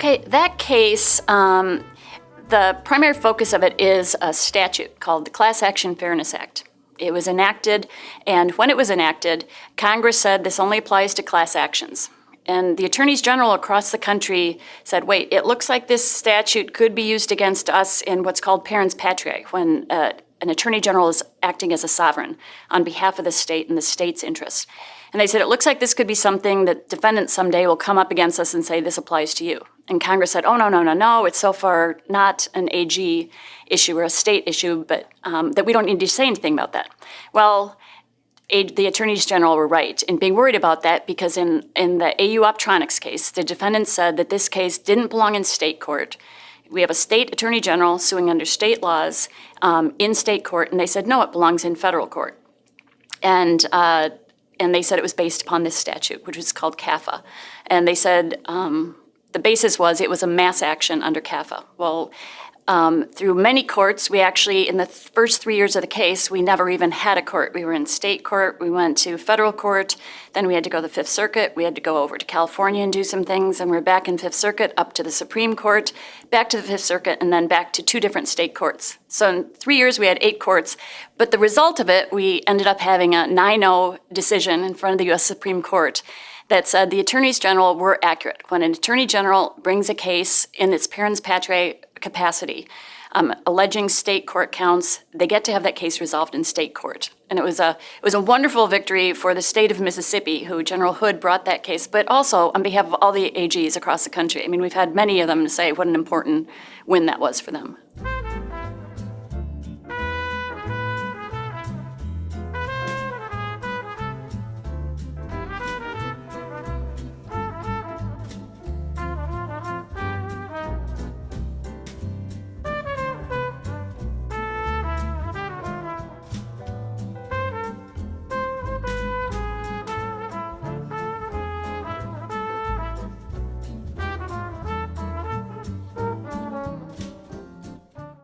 Okay, that case, the primary focus of it is a statute called the Class Action Fairness Act. It was enacted, and when it was enacted, Congress said this only applies to class actions. And the attorneys general across the country said, wait, it looks like this statute could be used against us in what's called parens patriae, when an attorney general is acting as a sovereign on behalf of the state and the state's interests. And they said, it looks like this could be something that defendants someday will come up against us and say, this applies to you. And Congress said, oh, no, it's so far not an AG issue or a state issue, but that we don't need to say anything about that. Well, the attorneys general were right in being worried about that, because in the AU Optronics case, the defendants said that this case didn't belong in state court. We have a state attorney general suing under state laws in state court, and they said, no, it belongs in federal court. And they said it was based upon this statute, which is called CAFA. And they said the basis was it was a mass action under CAFA. Well, through many courts, we actually, in the first 3 years of the case, we never even had a court. We were in state court, we went to federal court, then we had to go to the Fifth Circuit, we had to go over to California and do some things, and we're back in Fifth Circuit, up to the Supreme Court, back to the Fifth Circuit, and then back to 2 different state courts. So in 3 years, we had 8 courts, but the result of it, we ended up having a 9-0 decision in front of the U.S. Supreme Court that said the attorneys general were accurate. When an attorney general brings a case in its parens patriae capacity, alleging state court counts, they get to have that case resolved in state court. And it was a wonderful victory for the state of Mississippi, who General Hood brought that case, but also on behalf of all the AGs across the country. I mean, we've had many of them say what an important win that was for them.